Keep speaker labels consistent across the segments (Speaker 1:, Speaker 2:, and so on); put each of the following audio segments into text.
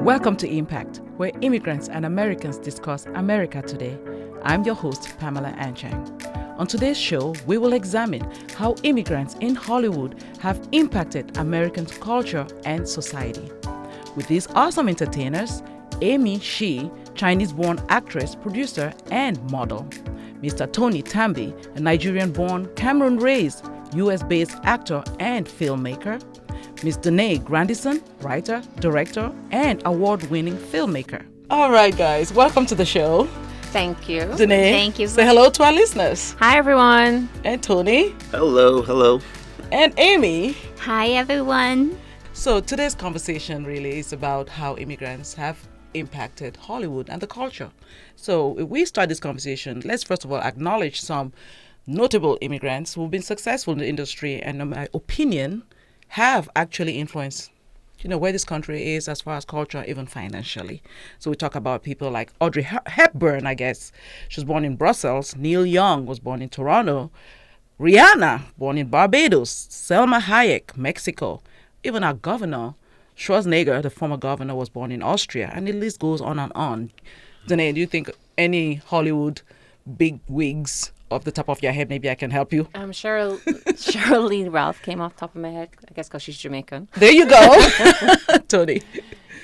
Speaker 1: Welcome to Impact, where immigrants and Americans discuss America today. I'm your host, Pamela Anchang. On today's show, we will examine how immigrants in Hollywood have impacted American culture and society. With these awesome entertainers, Amy Shi, Chinese-born actress, producer, and model. Mr. Tony Tambi, a Nigerian-born, Cameroon-raised, US-based actor and filmmaker. Ms. Danae Grandison, writer, director, and award-winning filmmaker. All right, guys, welcome to the show.
Speaker 2: Thank you.
Speaker 1: Danae,
Speaker 2: thank you.
Speaker 1: Say hello to our listeners.
Speaker 2: Hi, everyone.
Speaker 1: And Tony.
Speaker 3: Hello.
Speaker 1: And Amy.
Speaker 4: Hi, everyone.
Speaker 1: So today's conversation really is about how immigrants have impacted Hollywood and the culture. So if we start this conversation, let's first of all acknowledge some notable immigrants who've been successful in the industry and, in my opinion, have actually influenced, where this country is as far as culture, even financially. So we talk about people like Audrey Hepburn, I guess. She was born in Brussels. Neil Young was born in Toronto. Rihanna, born in Barbados. Selma Hayek, Mexico. Even our governor, Schwarzenegger, the former governor, was born in Austria. And the list goes on and on. Danae, do you think any Hollywood big wigs off the top of your head? Maybe I can help you.
Speaker 2: I'm sure Cheryl Lee Ralph came off the top of my head. I guess because she's Jamaican.
Speaker 1: There you go. Tony.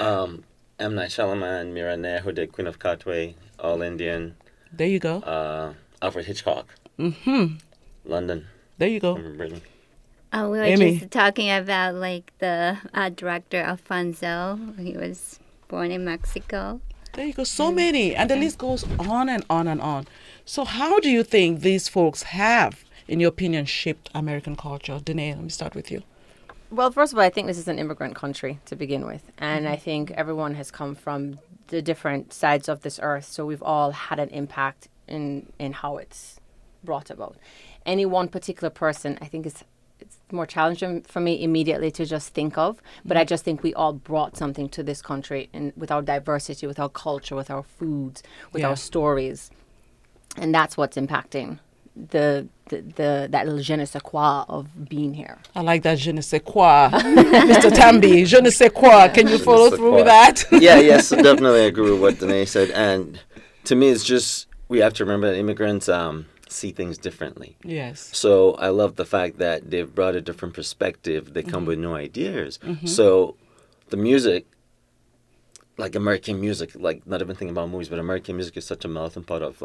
Speaker 3: M. Night Shyamalan, Mira Nair, who did Queen of Katwe, All Indian.
Speaker 1: There you go.
Speaker 3: Alfred Hitchcock.
Speaker 1: Mm-hmm.
Speaker 3: London.
Speaker 1: There you go.
Speaker 3: Britain.
Speaker 4: We were
Speaker 1: Amy.
Speaker 4: just talking about the director Alfonso. He was born in Mexico.
Speaker 1: There you go. So many. And the list goes on and on and on. So how do you think these folks have, in your opinion, shaped American culture? Danae, let me start with you.
Speaker 2: Well, first of all, I think this is an immigrant country to begin with. And I think everyone has come from the different sides of this earth. So we've all had an impact in how it's brought about. Any one particular person, I think it's more challenging for me immediately to just think of. But I just think we all brought something to this country and with our diversity, with our culture, with our foods, with our stories. And that's what's impacting that little je ne sais quoi of being here.
Speaker 1: I like that je ne sais quoi. Mr. Tambi, je ne sais quoi. Can you follow through with that?
Speaker 3: Yes, definitely agree with what Danae said. And to me, it's just, we have to remember that immigrants see things differently.
Speaker 1: Yes.
Speaker 3: So I love the fact that they've brought a different perspective. They come with new ideas. So the music, like American music, like not even thinking about movies, but American music is such a melting pot of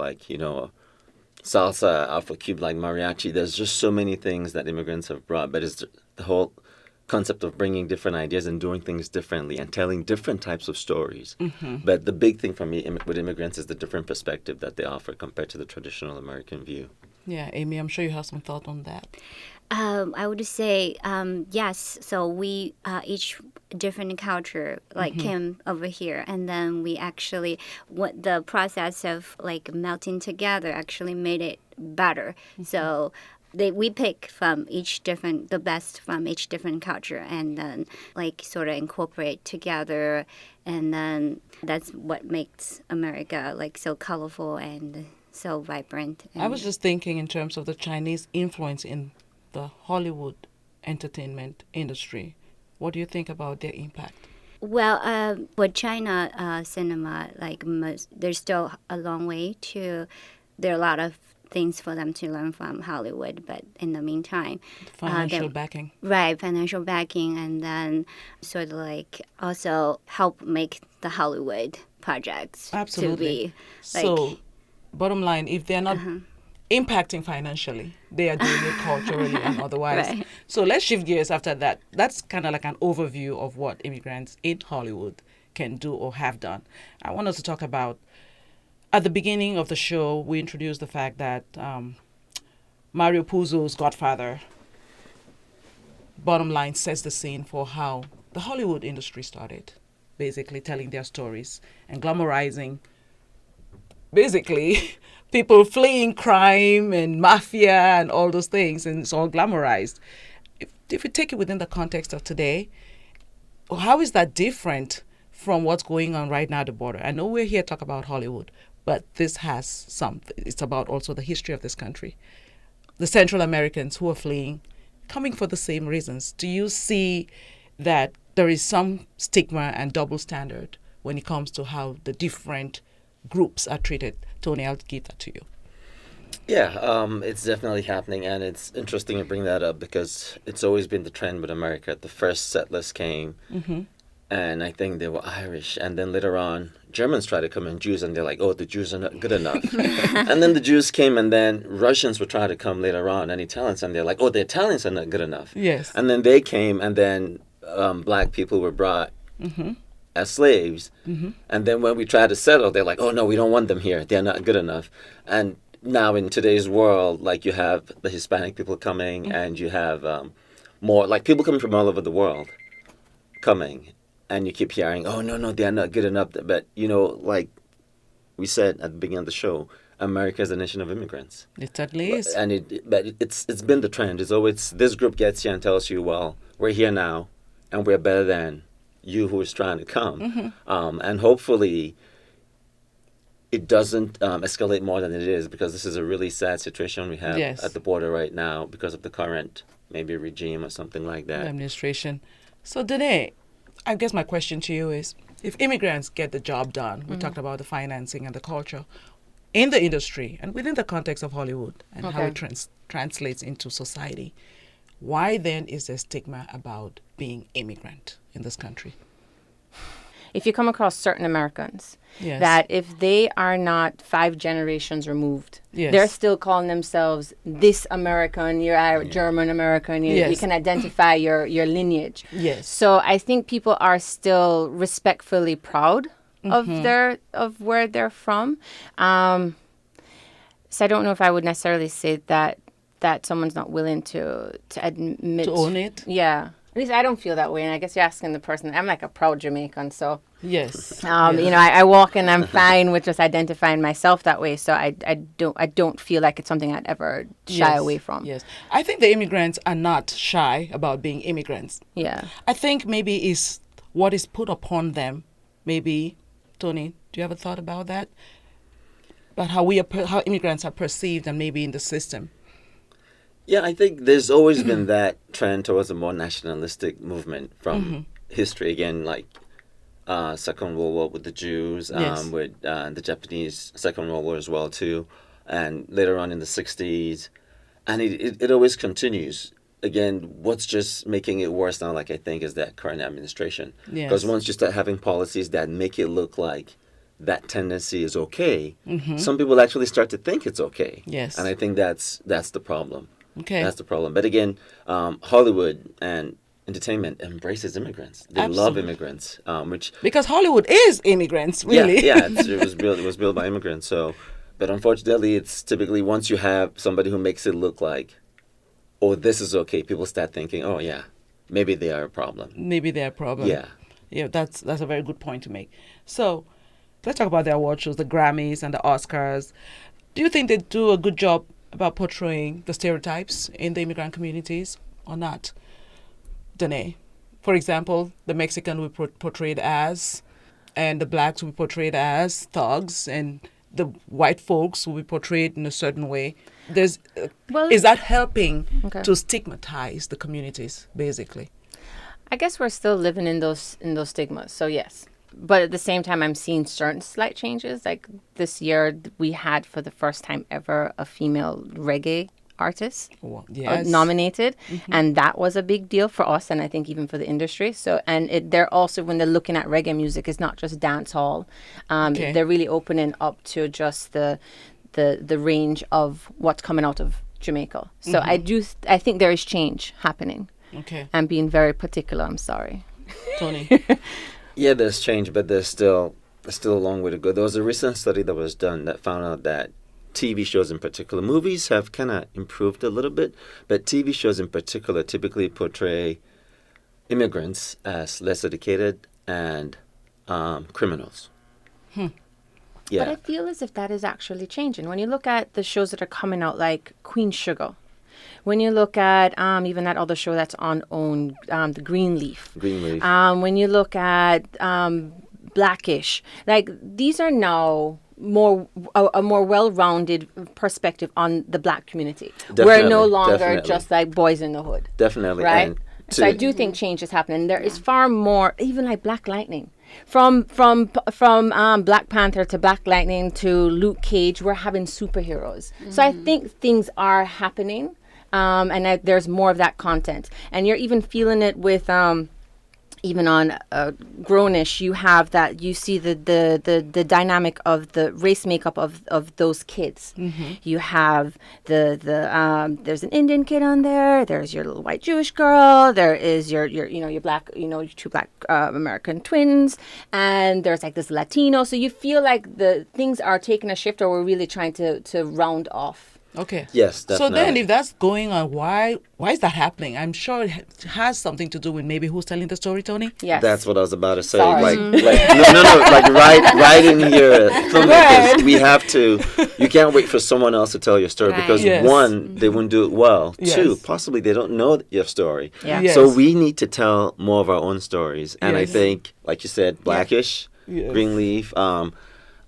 Speaker 3: salsa, Afro-Cube, like mariachi. There's just so many things that immigrants have brought, but it's the whole concept of bringing different ideas and doing things differently and telling different types of stories. But the big thing for me with immigrants is the different perspective that they offer compared to the traditional American view.
Speaker 1: Yeah, Amy, I'm sure you have some thought on that.
Speaker 4: I would say yes. So we each different culture came over here, and then we actually what the process of melting together actually made it better. So we pick from the best from each different culture, and then sort of incorporate together, and then that's what makes America so colorful and so vibrant.
Speaker 1: I was just thinking in terms of the Chinese influence in the Hollywood entertainment industry. What do you think about their impact?
Speaker 4: Well, with China cinema, there's still a long way to. There are a lot of things for them to learn from Hollywood, but in the meantime,
Speaker 1: Financial backing.
Speaker 4: Right, financial backing, and then sort of also help make the Hollywood projects
Speaker 1: Absolutely.
Speaker 4: to be
Speaker 1: So, bottom line, if they're not impacting financially, they are doing it culturally and otherwise.
Speaker 4: Right.
Speaker 1: So let's shift gears after that. That's kind of like an overview of what immigrants in Hollywood can do or have done. I want us to talk about, at the beginning of the show, we introduced the fact that Mario Puzo's Godfather, bottom line, sets the scene for how the Hollywood industry started, basically telling their stories and glamorizing, basically, people fleeing crime and mafia and all those things, and it's all glamorized. If we take it within the context of today, how is that different from what's going on right now at the border? I know we're here to talk about Hollywood, but this has something. It's about also the history of this country. The Central Americans who are fleeing, coming for the same reasons. Do you see that there is some stigma and double standard when it comes to how the different groups are treated? Tony, I'll give that to you.
Speaker 3: Yeah, it's definitely happening, and it's interesting to bring that up because it's always been the trend with America. The first settlers came, and I think they were Irish, and then later on, Germans tried to come in, Jews, and they're like, oh, the Jews are not good enough. And then the Jews came, and then Russians would try to come later on, and Italians, and they're like, oh, the Italians are not good enough.
Speaker 1: Yes.
Speaker 3: And then they came, and then black people were brought as slaves. And then when we tried to settle, they're like, oh, no, we don't want them here. They're not good enough. And now in today's world, like you have the Hispanic people coming, and you have more, like people coming from all over the world coming. And you keep hearing, oh, no, they are not good enough. But, like we said at the beginning of the show, America is a nation of immigrants.
Speaker 1: It certainly is.
Speaker 3: And it's been the trend. It's always, this group gets here and tells you, well, we're here now, and we're better than you who is trying to come. And hopefully it doesn't escalate more than it is, because this is a really sad situation we have at the border right now because of the current maybe regime or something like that.
Speaker 1: Administration. So, Danae, I guess my question to you is, if immigrants get the job done, we talked about the financing and the culture in the industry and within the context of Hollywood and how it translates into society, why then is there stigma about being immigrant in this country?
Speaker 2: If you come across certain Americans, that if they are not 5 generations removed, they're still calling themselves this American, you're German American, you can identify your lineage. So I think people are still respectfully proud of where they're from. So I don't know if I would necessarily say that someone's not willing to admit.
Speaker 1: To own it?
Speaker 2: Yeah. At least I don't feel that way, and I guess you're asking the person. I'm like a proud Jamaican, so I walk and I'm fine with just identifying myself that way. So I don't feel like it's something I'd ever shy away from.
Speaker 1: Yes, I think the immigrants are not shy about being immigrants. Yeah, I think maybe is what is put upon them. Maybe, Tony, do you have a thought about that? About how how immigrants are perceived and maybe in the system.
Speaker 3: Yeah, I think there's always been that trend towards a more nationalistic movement from history. Again, like Second World War with the Jews, with the Japanese Second World War as well too, and later on in the 60s. And it always continues. Again, what's just making it worse now, like I think, is that current administration. Because once you start having policies that make it look like that tendency is okay, some people actually start to think it's okay. Yes. And I think that's the problem. Okay. That's the problem. But again, Hollywood and entertainment embraces immigrants. They love immigrants,
Speaker 1: because Hollywood is immigrants, really.
Speaker 3: It was built by immigrants. So, but unfortunately, it's typically once you have somebody who makes it look like, oh, this is okay, people start thinking, oh yeah, maybe they are a problem.
Speaker 1: Maybe they're a problem. Yeah, that's a very good point to make. So, let's talk about the award shows, the Grammys and the Oscars. Do you think they do a good job about portraying the stereotypes in the immigrant communities or not? Danae, for example, the Mexican will be portrayed as, and the blacks will be portrayed as thugs, and the white folks will be portrayed in a certain way. Is that helping to stigmatize the communities, basically?
Speaker 2: I guess we're still living in those stigmas, so yes. But at the same time, I'm seeing certain slight changes. Like this year, we had for the first time ever a female reggae artist nominated, and that was a big deal for us, and I think even for the industry. So, and they're also, when they're looking at reggae music, it's not just dance hall. They're really opening up to just the range of what's coming out of Jamaica. So I think there is change happening. Okay, I'm being very particular. I'm sorry,
Speaker 1: Tony.
Speaker 3: Yeah, there's change, but there's still a long way to go. There was a recent study that was done that found out that TV shows in particular, movies have kind of improved a little bit, but TV shows in particular typically portray immigrants as less educated and criminals. Yeah.
Speaker 2: But I feel as if that is actually changing. When you look at the shows that are coming out, like Queen Sugar, when you look at even that other show that's on OWN, the Greenleaf. When you look at Blackish, like these are now a more well-rounded perspective on the black community. We're no longer just like boys in the hood.
Speaker 3: Definitely.
Speaker 2: Right? So I do think change is happening. There is far more, even like Black Lightning. From Black Panther to Black Lightning to Luke Cage, we're having superheroes. So I think things are happening, and that there's more of that content. And you're even feeling it with even on Grownish, you have that, you see the dynamic of the race makeup of those kids. You have there's an Indian kid on there, there's your little white Jewish girl, there is your black, your two black American twins, and there's like this Latino. So you feel like the things are taking a shift, or we're really trying to round off.
Speaker 1: Okay.
Speaker 3: Yes, definitely.
Speaker 1: So then if that's going on, why is that happening? I'm sure it has something to do with maybe who's telling the story, Tony?
Speaker 2: Yes.
Speaker 3: That's what I was about to say.
Speaker 2: Sorry.
Speaker 3: Like right in here, filmmakers, we have to, you can't wait for someone else to tell your story,
Speaker 4: Right.
Speaker 3: because
Speaker 1: Yes.
Speaker 3: one, they wouldn't do it well.
Speaker 1: Yes.
Speaker 3: Two, possibly they don't know your story.
Speaker 2: Yeah.
Speaker 1: Yes.
Speaker 3: So we need to tell more of our own stories. And I
Speaker 1: Yes.
Speaker 3: think, like you said, Blackish,
Speaker 1: Yes.
Speaker 3: Greenleaf,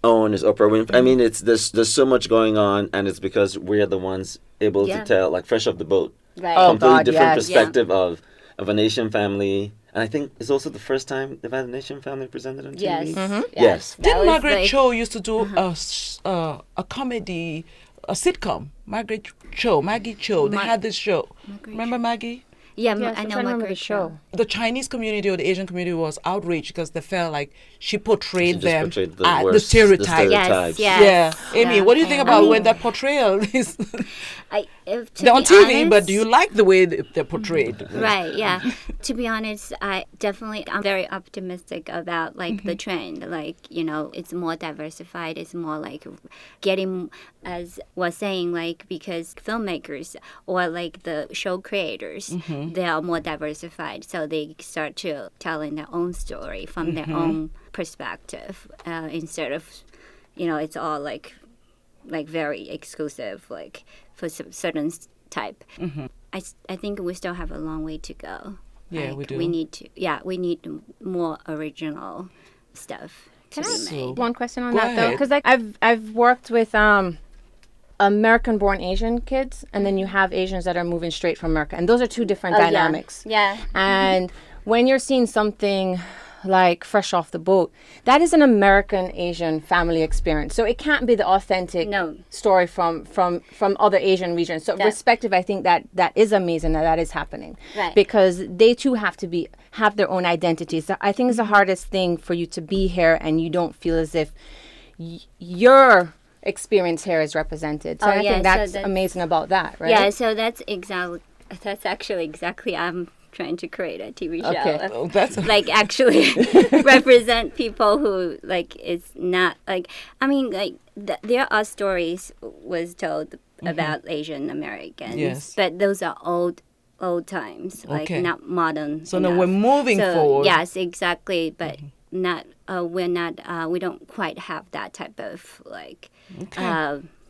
Speaker 3: Owen is Oprah Winfrey. I mean, there's so much going on, and it's because we're the ones able
Speaker 4: Yeah.
Speaker 3: to tell, like Fresh Off the Boat,
Speaker 4: Right.
Speaker 2: Oh,
Speaker 3: completely
Speaker 2: God,
Speaker 3: different
Speaker 2: yes.
Speaker 3: perspective of a nation family. And I think it's also the first time they've had a nation family presented on TV.
Speaker 4: Yes.
Speaker 3: Yes.
Speaker 4: That
Speaker 1: Didn't
Speaker 4: was
Speaker 1: Margaret
Speaker 4: like-
Speaker 1: Cho used to do a comedy, a sitcom? Maggie Cho. They had this show. Remember Maggie?
Speaker 4: Yeah,
Speaker 2: Yes,
Speaker 4: I
Speaker 2: I'm
Speaker 4: know
Speaker 2: trying to remember
Speaker 4: Margaret
Speaker 2: the show.
Speaker 1: The Chinese community or the Asian community was outraged because they felt like she portrayed
Speaker 3: She just
Speaker 1: them
Speaker 3: portrayed the
Speaker 1: at the
Speaker 3: worst- the
Speaker 1: stereotype.
Speaker 3: stereotypes.
Speaker 4: Yes.
Speaker 1: Yeah. Amy,
Speaker 4: Yeah.
Speaker 1: what do you think
Speaker 4: And-
Speaker 1: about
Speaker 4: I
Speaker 1: when
Speaker 4: mean-
Speaker 1: that portrayal is
Speaker 4: To
Speaker 1: they're on
Speaker 4: be
Speaker 1: TV,
Speaker 4: honest-
Speaker 1: but do you like the way they're portrayed?
Speaker 4: Right, yeah. To be honest, I'm very optimistic about like the trend. Like, it's more diversified. It's more like getting, as was saying, like, because filmmakers or like the show creators, they are more diversified. So they start to telling their own story from their own perspective instead of, it's all like very exclusive, like for certain type. I think we still have a long way to go.
Speaker 1: Yeah,
Speaker 4: Like,
Speaker 1: we do.
Speaker 4: We need more original stuff to
Speaker 2: Can I
Speaker 4: be
Speaker 2: ask
Speaker 4: made.
Speaker 2: one question on
Speaker 1: Go
Speaker 2: that though?
Speaker 1: ahead.
Speaker 2: Because like I've worked with American-born Asian kids, and then you have Asians that are moving straight from America, and those are two different dynamics.
Speaker 4: Yeah.
Speaker 2: And when you're seeing something like Fresh Off the Boat, that is an American Asian family experience. So it can't be the authentic
Speaker 4: No.
Speaker 2: story from other Asian regions. So
Speaker 4: That-
Speaker 2: respective, I think that is amazing that is happening.
Speaker 4: Right.
Speaker 2: Because they too have their own identities. So I think it's the hardest thing for you to be here and you don't feel as if your experience here is represented. So
Speaker 4: Oh,
Speaker 2: I
Speaker 4: yeah,
Speaker 2: think
Speaker 4: so
Speaker 2: that's
Speaker 4: that's-
Speaker 2: amazing about that, right?
Speaker 4: Yeah, so that's actually exactly I'm trying to create a TV show.
Speaker 2: Okay.
Speaker 1: Oh, that's
Speaker 4: Like actually represent people who like it's not like there are stories was told about Asian Americans,
Speaker 1: Yes.
Speaker 4: but those are old times, like
Speaker 1: Okay.
Speaker 4: not modern.
Speaker 1: So now
Speaker 4: enough.
Speaker 1: we're moving
Speaker 4: So,
Speaker 1: forward.
Speaker 4: Yes, exactly, but not we don't quite have that type of like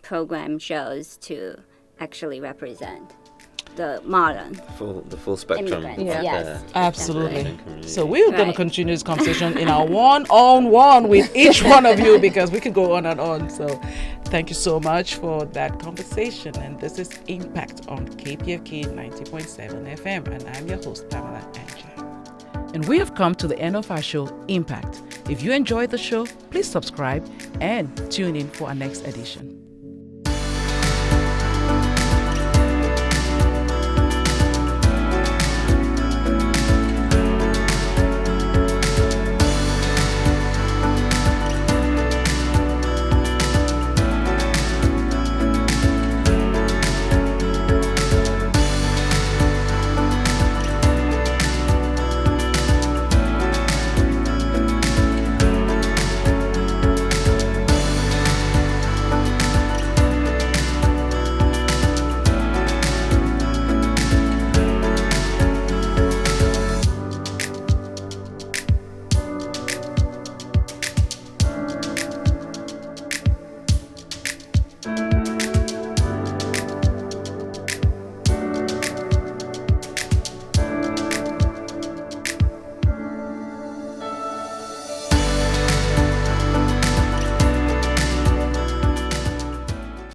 Speaker 4: program shows to actually represent the modern.
Speaker 3: The full spectrum.
Speaker 4: Immigrants,
Speaker 3: of
Speaker 4: yes.
Speaker 3: the
Speaker 1: Absolutely.
Speaker 3: Asian community.
Speaker 1: So we're going to
Speaker 4: Right.
Speaker 1: continue this conversation in our one-on-one with each one of you because we could go on and on. So thank you so much for that conversation. And this is Impact on KPFK 90.7 FM. And I'm your host, Pamela Anchang. And we have come to the end of our show, Impact. If you enjoyed the show, please subscribe and tune in for our next edition.